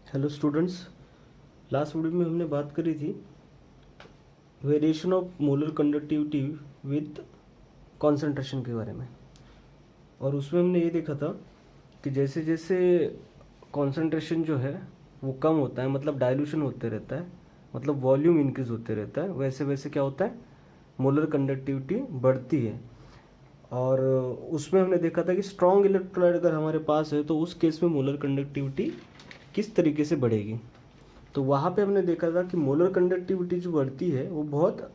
Hello students. Last video में हमने बात करी थी variation of molar conductivity with concentration के बारे में, और उसमें हमने ये देखा था कि जैसे जैसे कॉन्सेंट्रेशन जो है वो कम होता है, मतलब डाइल्यूशन होते रहता है, मतलब वॉल्यूम इंक्रीज होते रहता है, वैसे वैसे क्या होता है, मोलर कंडक्टिविटी बढ़ती है। और उसमें हमने देखा था कि स्ट्रॉन्ग इलेक्ट्रोलाइट अगर हमारे पास है तो उस केस में मोलर कंडक्टिविटी किस तरीके से बढ़ेगी। तो वहाँ पे हमने देखा था कि मोलर कंडक्टिविटी जो बढ़ती है वो बहुत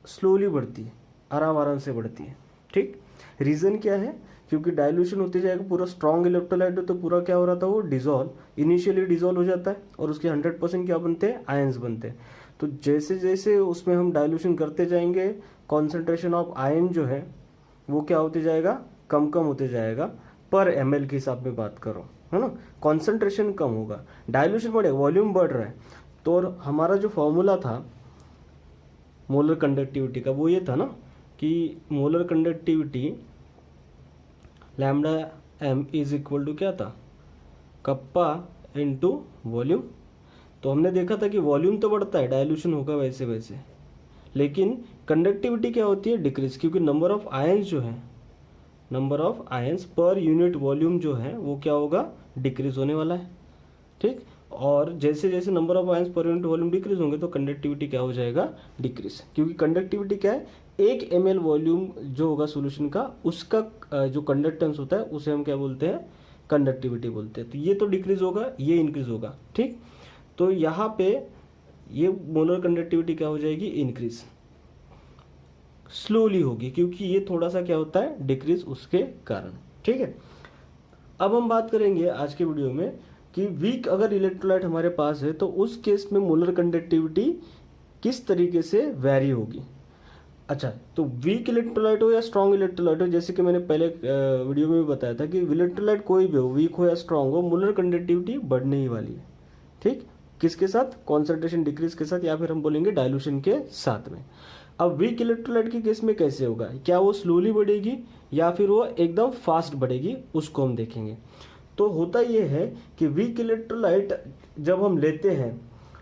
स्लोली बढ़ती है, आराम आराम से बढ़ती है। ठीक, रीज़न क्या है? क्योंकि डाइल्यूशन होते जाएगा, पूरा स्ट्रॉन्ग इलेक्ट्रोलाइट तो पूरा क्या हो रहा था, वो डिजॉल्व, इनिशियली डिजॉल्व हो जाता है और उसके 100% क्या बनते हैं, आयंस बनते हैं। तो जैसे जैसे उसमें हम डाइल्यूशन करते जाएंगे, कॉन्सेंट्रेशन ऑफ आयन जो है वो क्या होते जाएगा, कम कम होते जाएगा। पर एमएल के हिसाब में बात करो, है ना, कॉन्सेंट्रेशन कम होगा, डाइल्यूशन बढ़ेगा, वॉल्यूम बढ़ रहा है। तो और हमारा जो फॉर्मूला था मोलर कंडक्टिविटी का वो ये था ना कि molar conductivity lambda M is equal to क्या था, कप्पा इनटू वॉल्यूम। तो हमने देखा था कि वॉल्यूम तो बढ़ता है, डाइल्यूशन होगा वैसे वैसे, लेकिन कंडक्टिविटी क्या होती है, डिक्रीज, क्योंकि नंबर ऑफ आयंस जो है, number of ions per unit volume जो है वो क्या होगा, डिक्रीज होने वाला है। ठीक, और जैसे जैसे number of ions per unit volume decrease होंगे तो कंडक्टिविटी क्या हो जाएगा, डिक्रीज। क्योंकि कंडक्टिविटी क्या है, 1 ml वॉल्यूम जो होगा सॉल्यूशन का, उसका जो कंडक्टेंस होता है उसे हम क्या बोलते हैं, कंडक्टिविटी बोलते हैं। तो ये तो डिक्रीज होगा, ये इंक्रीज होगा। ठीक, तो यहाँ पे ये मोलर कंडक्टिविटी क्या हो जाएगी, इंक्रीज, स्लोली होगी, क्योंकि ये थोड़ा सा क्या होता है, डिक्रीज उसके कारण। ठीक है, अब हम बात करेंगे आज के वीडियो में कि वीक अगर इलेक्ट्रोलाइट हमारे पास है तो उस केस में मोलर कंडक्टिविटी किस तरीके से वैरी होगी। अच्छा, तो वीक इलेक्ट्रोलाइट हो या स्ट्रॉन्ग इलेक्ट्रोलाइट हो, जैसे कि मैंने पहले वीडियो में भी बताया था कि इलेक्ट्रोलाइट कोई भी हो, वीक हो या स्ट्रॉन्ग हो, मोलर कंडक्टिविटी बढ़ने ही वाली है। ठीक, किसके साथ, कॉन्सेंट्रेशन डिक्रीज के साथ, या फिर हम बोलेंगे डाइल्यूशन के साथ में। अब वीक इलेक्ट्रोलाइट के केस में कैसे होगा, क्या वो स्लोली बढ़ेगी या फिर वो एकदम फास्ट बढ़ेगी, उसको हम देखेंगे। तो होता ये है कि वीक इलेक्ट्रोलाइट जब हम लेते हैं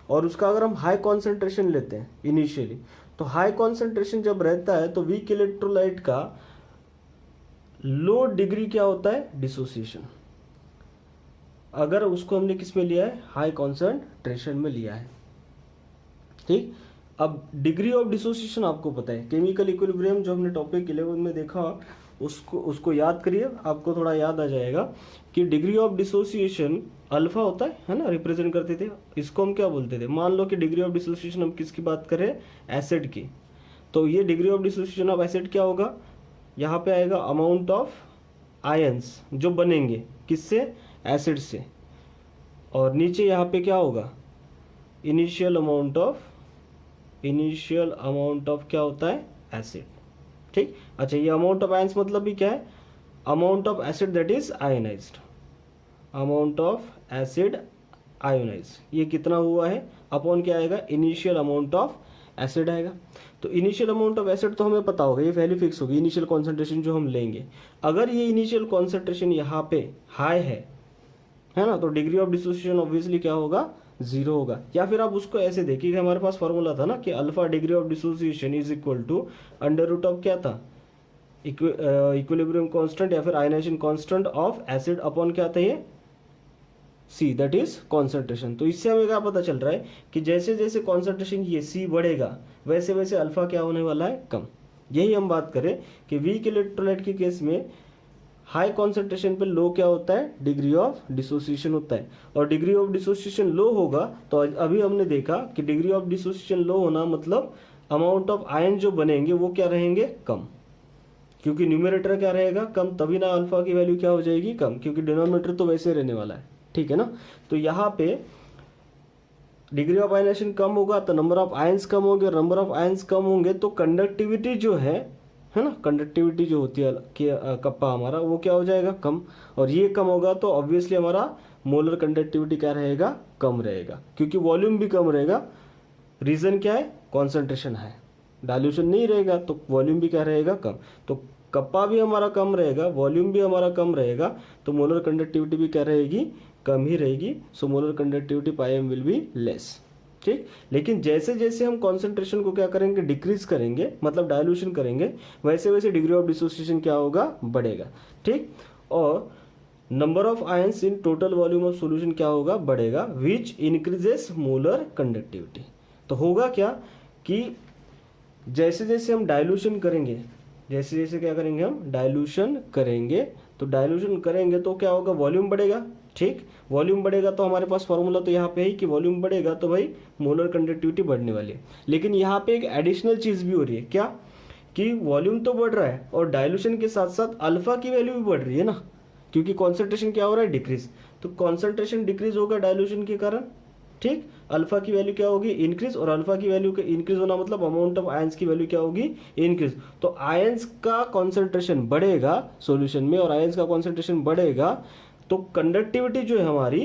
और उसका अगर हम हाई कॉन्सेंट्रेशन लेते हैं इनिशियली, तो हाई कॉन्सेंट्रेशन जब रहता है तो वीक इलेक्ट्रोलाइट का लो डिग्री क्या होता है, डिसोसिएशन। अगर उसको हमने किस में लिया है, हाई कॉन्सेंट्रेशन में लिया है। ठीक, अब डिग्री ऑफ डिसोसिएशन आपको पता है, केमिकल इक्विलिब्रियम जो हमने टॉपिक 11 में देखा, उसको याद करिए, आपको थोड़ा याद आ जाएगा कि डिग्री ऑफ डिसोसिएशन अल्फा होता है ना, रिप्रेजेंट करते थे। इसको हम क्या बोलते थे, मान लो कि डिग्री ऑफ डिसोसिएशन हम किसकी बात करें, एसिड की। तो ये degree of dissociation of acid क्या होगा, यहाँ पे आएगा अमाउंट ऑफ आयंस जो बनेंगे किससे, एसिड से, और नीचे यहाँ पे क्या होगा, इनिशियल अमाउंट ऑफ क्या होता है, एसिड। ठीक, अच्छा, ये अमाउंट ऑफ आयंस मतलब भी क्या है, amount of acid that is ionised, amount of acid ionise, ये कितना हुआ है, अपॉन क्या आएगा, इनिशियल अमाउंट ऑफ एसिड आएगा। तो इनिशियल अमाउंट ऑफ एसिड तो हमें पता होगा, ये वैल्यू फिक्स होगी, इनिशियल कॉन्सेंट्रेशन जो हम लेंगे। अगर ये इनिशियल कॉन्सेंट्रेशन यहाँ पे हाई है ना, तो डिग्री ऑफ डिसोसिएशन ऑब्वियसली क्या होगा, 0 होगा। या फिर आप उसको ऐसे देखिए कि हमारे पास फॉर्मूला था ना कि alpha degree of dissociation is equal to under root of क्या था, इक्विलिब्रियम कांस्टेंट या फिर ionisation constant of acid upon क्या था, ये सी, दैट इज कॉन्सेंट्रेशन। तो इससे हमें क्या पता चल रहा है कि जैसे जैसे कॉन्सेंट्रेशन ये सी बढ़ेगा वैसे वैसे अल्फा क्या होने वाला है, कम। यही हम बात करें कि वीक इलेक्ट्रोलाइट के केस में हाई कॉन्सेंट्रेशन पे लो क्या होता है, डिग्री ऑफ डिसोसिएशन होता है, और डिग्री ऑफ डिसोसिएशन लो होगा तो अभी हमने देखा कि डिग्री ऑफ डिसोसिएशन लो होना मतलब अमाउंट ऑफ आयन जो बनेंगे वो क्या रहेंगे, कम, क्योंकि न्यूमरेटर क्या रहेगा, कम, तभी ना अल्फा की वैल्यू क्या हो जाएगी, कम, क्योंकि डिनोमिनेटर तो वैसे रहने वाला है। ठीक है ना, तो यहाँ पे डिग्री ऑफ आयनेशन कम होगा तो नंबर ऑफ आयंस कम होंगे, नंबर ऑफ आयंस कम होंगे तो कंडक्टिविटी जो है ना, कंडक्टिविटी जो होती है कि कप्पा हमारा वो क्या हो जाएगा, कम, और ये कम होगा तो ऑब्वियसली हमारा मोलर कंडक्टिविटी क्या रहेगा, कम रहेगा, क्योंकि वॉल्यूम भी कम रहेगा। रीज़न क्या है, कॉन्सेंट्रेशन है, डाइल्यूशन नहीं रहेगा तो वॉल्यूम भी क्या रहेगा, कम। तो कप्पा भी हमारा कम रहेगा, वॉल्यूम भी हमारा कम रहेगा, तो मोलर कंडक्टिविटी भी क्या रहेगी, कम ही रहेगी, so molar conductivity pi M will be less. ठीक, लेकिन जैसे जैसे हम कॉन्सेंट्रेशन को क्या करेंगे, डिक्रीज करेंगे, मतलब डायल्यूशन करेंगे, वैसे वैसे डिग्री ऑफ डिसोसिएशन क्या होगा, बढ़ेगा। ठीक, और number of ions in total volume of solution क्या होगा, बढ़ेगा, विच इंक्रीजेस मोलर कंडक्टिविटी। तो होगा क्या कि जैसे जैसे हम डायल्यूशन करेंगे, जैसे जैसे क्या करेंगे, हम डायल्यूशन करेंगे, तो डायल्यूशन करेंगे तो क्या होगा, वॉल्यूम बढ़ेगा। ठीक, वॉल्यूम बढ़ेगा तो हमारे पास फॉर्मूला तो यहाँ पे है कि वॉल्यूम बढ़ेगा तो भाई मोलर कंडक्टिविटी बढ़ने वाली है। लेकिन यहाँ पे एक एडिशनल चीज़ भी हो रही है, क्या कि वॉल्यूम तो बढ़ रहा है और डायल्यूशन के साथ साथ अल्फा की वैल्यू भी बढ़ रही है ना, क्योंकि कॉन्सेंट्रेशन क्या हो रहा है, डिक्रीज। तो कॉन्सेंट्रेशन डिक्रीज होगा डायल्यूशन के कारण। ठीक, अल्फा की वैल्यू क्या होगी, इंक्रीज, और अल्फा की वैल्यू का इंक्रीज होना मतलब अमाउंट ऑफ आयंस की वैल्यू क्या होगी, इंक्रीज। तो आयंस का कॉन्सेंट्रेशन बढ़ेगा सॉल्यूशन में, और आयंस का कॉन्सेंट्रेशन बढ़ेगा तो कंडक्टिविटी जो है हमारी,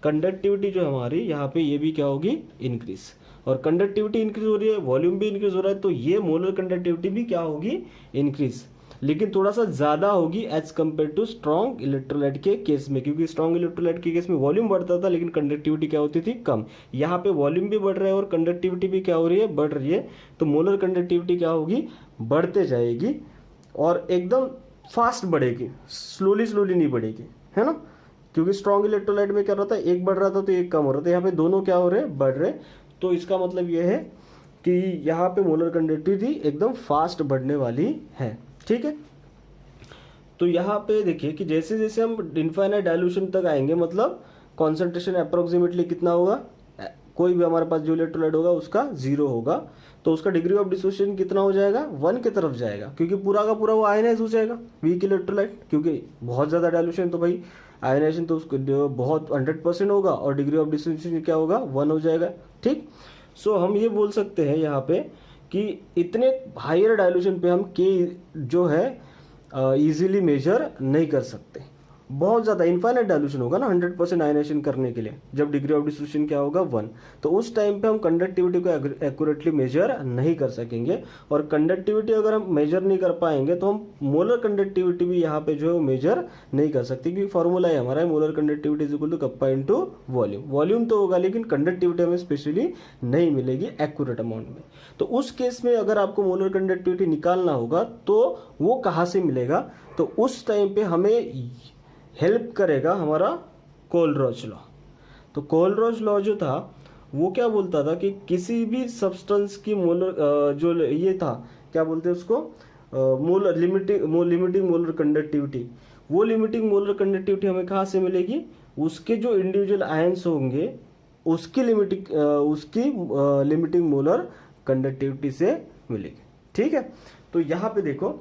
कंडक्टिविटी जो है हमारी यहाँ पे ये भी क्या होगी, इंक्रीज। और कंडक्टिविटी इंक्रीज हो रही है, वॉल्यूम भी इंक्रीज हो रहा है, तो ये मोलर कंडक्टिविटी भी क्या होगी, इंक्रीज, लेकिन थोड़ा सा ज़्यादा होगी as compare to strong electrolyte के केस में, क्योंकि स्ट्रॉन्ग इलेक्ट्रोलाइट के केस में वॉल्यूम बढ़ता था लेकिन कंडक्टिविटी क्या होती थी, कम। यहाँ पे वॉल्यूम भी बढ़ रहा है और कंडक्टिविटी भी क्या हो रही है, बढ़ रही है, तो मोलर कंडक्टिविटी क्या होगी, बढ़ते जाएगी और एकदम फास्ट बढ़ेगी, स्लोली स्लोली नहीं बढ़ेगी, है ना, क्योंकि स्ट्रॉन्ग इलेक्ट्रोलाइट में क्या रहता है, एक बढ़ रहा था तो एक कम हो रहा था, यहाँ पे दोनों क्या हो रहे हैं, बढ़ रहे। तो इसका मतलब ये है कि यहाँ पे मोलर कंडक्टिविटी एकदम फास्ट बढ़ने वाली है। ठीक है, तो यहाँ पे देखिए कि जैसे जैसे हम इनफाइनाइट डायल्यूशन तक आएंगे, मतलब कॉन्सेंट्रेशन अप्रोक्सीमेटली कितना होगा, कोई भी हमारे पास जो इलेक्ट्रोलाइट होगा उसका 0 होगा, तो उसका डिग्री ऑफ डिसोसिएशन कितना हो जाएगा, 1 की तरफ जाएगा, क्योंकि पूरा का पूरा वो आयनाइज हो जाएगा, वीक इलेक्ट्रोलाइट, क्योंकि बहुत ज़्यादा डायल्यूशन तो भाई आयनाइजेशन तो उसको बहुत 100% होगा और डिग्री ऑफ डिसोसिएशन क्या होगा, 1 हो जाएगा। ठीक, सो हम ये बोल सकते हैं यहाँ पे कि इतने हायर डायल्यूशन पे हम के जो है इजीली मेजर नहीं कर सकते, बहुत ज़्यादा इनफाइनाइट डायल्यूशन होगा ना 100% आयनाइजेशन करने के लिए, जब डिग्री ऑफ डिसोसिएशन क्या होगा, 1, तो उस टाइम पे हम कंडक्टिविटी को एक्यूरेटली मेजर नहीं कर सकेंगे। और कंडक्टिविटी अगर हम मेजर नहीं कर पाएंगे तो हम मोलर कंडक्टिविटी भी यहाँ पे जो है मेजर नहीं कर सकते, क्योंकि फॉर्मूला है हमारा, molar conductivity is equal to kappa into volume. Volume तो होगा लेकिन कंडक्टिविटी हमें स्पेशली नहीं मिलेगी एक्यूरेट अमाउंट में। तो उस केस में अगर आपको मोलर कंडक्टिविटी निकालना होगा तो वो कहाँ से मिलेगा, तो उस टाइम पे हमें हेल्प करेगा हमारा कोलरॉच लॉ। तो कोलरॉच लॉ जो था वो क्या बोलता था कि किसी भी सब्सटेंस की मोलर जो ये था, क्या बोलते हैं उसको, मोलर लिमिटिंग मोलर कंडक्टिविटी, वो लिमिटिंग मोलर कंडक्टिविटी हमें कहाँ से मिलेगी, उसके जो इंडिविजुअल आयंस होंगे उसकी लिमिटिंग मोलर कंडक्टिविटी से मिलेगी। ठीक है, तो यहाँ पे देखो,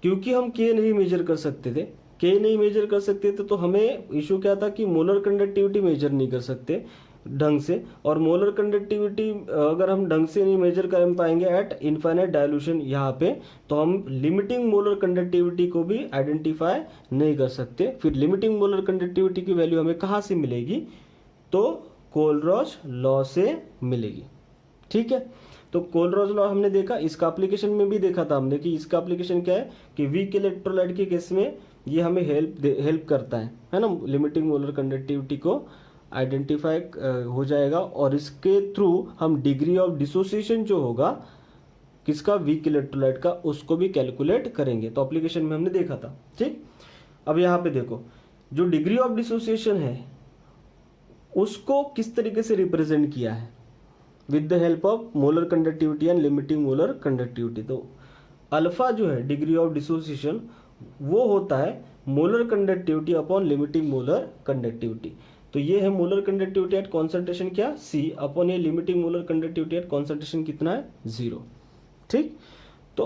क्योंकि हम के नहीं मेजर कर सकते थे, के नहीं मेजर कर सकते थे तो हमें इशू क्या था कि मोलर कंडक्टिविटी मेजर नहीं कर सकते ढंग से, और मोलर कंडक्टिविटी अगर हम ढंग से नहीं मेजर कर पाएंगे एट इनफाइनाइट डायल्यूशन यहाँ पे, तो हम लिमिटिंग मोलर कंडक्टिविटी को भी आइडेंटिफाई नहीं कर सकते। फिर लिमिटिंग मोलर कंडक्टिविटी की वैल्यू हमें कहाँ से मिलेगी, तो कोलरॉच लॉ से मिलेगी। ठीक है, तो कोलरॉच लॉ हमने देखा, इसका एप्लीकेशन में भी देखा था हमने कि इसका एप्लीकेशन क्या है कि वीक इलेक्ट्रोलाइट के केस में ये हमें हेल्प करता है ना, लिमिटिंग मोलर कंडक्टिविटी को आइडेंटिफाई हो जाएगा, और इसके थ्रू हम डिग्री ऑफ डिसोसिएशन जो होगा किसका, वीक इलेक्ट्रोलाइट का, उसको भी कैलकुलेट करेंगे। तो एप्लीकेशन में हमने देखा था। ठीक, अब यहाँ पे देखो, जो डिग्री ऑफ डिसोसिएशन है उसको किस तरीके से रिप्रेजेंट किया है, with the help of molar conductivity and limiting molar conductivity. तो अल्फा जो है डिग्री ऑफ डिसोसिएशन वो होता है molar conductivity upon limiting molar conductivity. तो ये है मोलर कंडक्टिविटी एट कॉन्सेंट्रेशन क्या, C, अपॉन ये limiting molar conductivity eight concentration कितना है, 0। ठीक, तो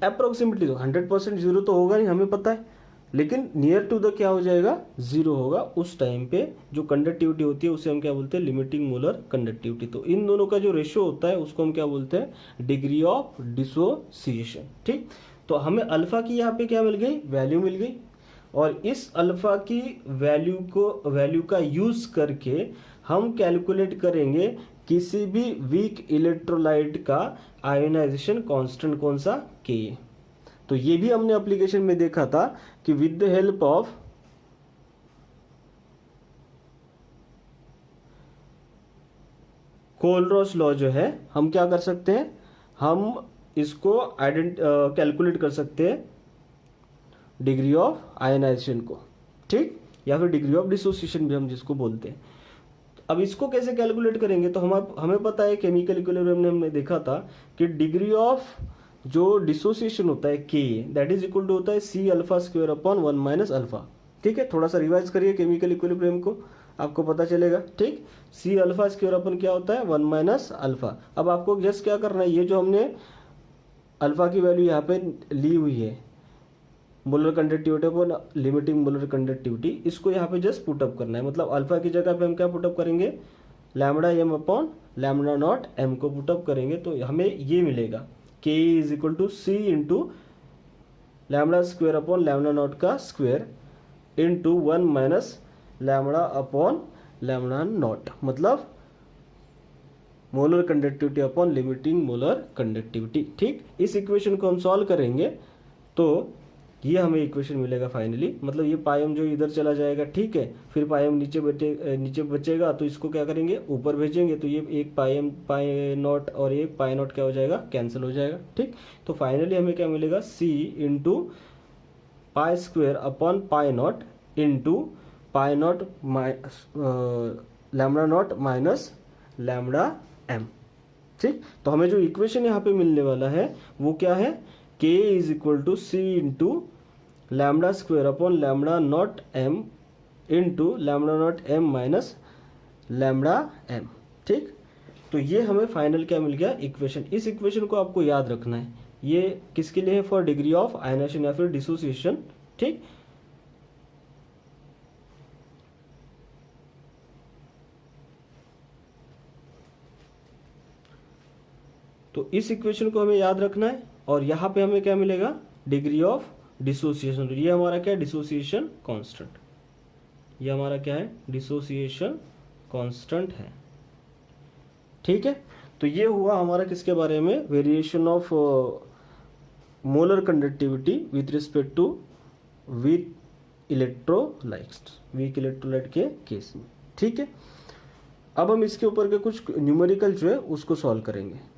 अप्रोक्सीमेटली तो 100% 0 तो होगा नहीं, हमें पता है, लेकिन नियर टू द क्या हो जाएगा, 0 होगा। उस टाइम पे जो कंडक्टिविटी होती है उसे हम क्या बोलते हैं, लिमिटिंग मोलर कंडक्टिविटी। तो इन दोनों का जो रेशियो होता है उसको हम क्या बोलते हैं, डिग्री ऑफ डिसोसिएशन। ठीक, तो हमें अल्फा की यहाँ पे क्या मिल गई, वैल्यू मिल गई, और इस अल्फा की वैल्यू का यूज करके हम कैलकुलेट करेंगे किसी भी वीक इलेक्ट्रोलाइट का आयोनाइजेशन कांस्टेंट कौन सा, के। तो ये भी हमने एप्लीकेशन में देखा था कि with the help of कोलरॉस law जो है हम क्या कर सकते हैं, हम इसको कैलकुलेट कर सकते हैं डिग्री ऑफ आयनाइजेशन को, ठीक, या फिर डिग्री ऑफ डिसोसिएशन भी हम जिसको बोलते हैं। अब इसको कैसे कैलकुलेट करेंगे, तो हमें पता है केमिकल इक्विलिब्रियम में हमने देखा था कि डिग्री ऑफ जो डिसोसिएशन होता है के, दैट इज इक्वल टू होता है C alpha square upon 1 minus alpha. ठीक है, थोड़ा सा रिवाइज करिए केमिकल इक्विलिब्रियम को, आपको पता चलेगा। ठीक, सी अल्फा स्क्वायर अपन क्या होता है 1 माइनस अल्फा। अब आपको जस्ट क्या करना है, ये जो हमने अल्फा की वैल्यू यहाँ पे ली हुई है molar conductivity upon limiting molar conductivity, इसको यहाँ पे जस्ट पुटअप करना है। मतलब अल्फा की जगह पे हम क्या पुटअप करेंगे, lambda M upon lambda not M को पुटअप करेंगे तो हमें ये मिलेगा K is equal to C into lambda square upon lambda not का square into 1 minus lambda upon lambda not, मतलब molar conductivity upon limiting molar conductivity. ठीक, इस इक्वेशन को हम सॉल्व करेंगे तो ये हमें इक्वेशन मिलेगा फाइनली। मतलब ये पायम जो इधर चला जाएगा, ठीक है, फिर पायम नीचे बचेगा तो इसको क्या करेंगे ऊपर भेजेंगे, तो ये एक पायम पाई नॉट और एक पाई नॉट क्या हो जाएगा, कैंसिल हो जाएगा। ठीक, तो फाइनली हमें क्या मिलेगा, C into pi square upon pi not into pi not lambda not minus lambda M. ठीक, तो हमें जो इक्वेशन यहाँ पे मिलने वाला है वो क्या है, K is equal to C into lambda square upon lambda not M into lambda not M minus lambda M. ठीक, तो ये हमें फाइनल क्या मिल गया, इक्वेशन। इस इक्वेशन को आपको याद रखना है, ये किसके लिए है, फॉर डिग्री ऑफ आयनाइजेशन या फिर डिसोसिएशन। ठीक, तो इस इक्वेशन को हमें याद रखना है और यहाँ पे हमें क्या मिलेगा, डिग्री ऑफ डिसोसिएशन। ये हमारा क्या है, डिसोसिएशन कांस्टेंट, ये हमारा क्या है, डिसोसिएशन कांस्टेंट है। ठीक है, तो ये हुआ हमारा किसके बारे में, variation of molar conductivity with respect to weak electrolytes, weak electrolyte के केस में। ठीक है, अब हम इसके ऊपर के कुछ न्यूमेरिकल जो है उसको सॉल्व करेंगे।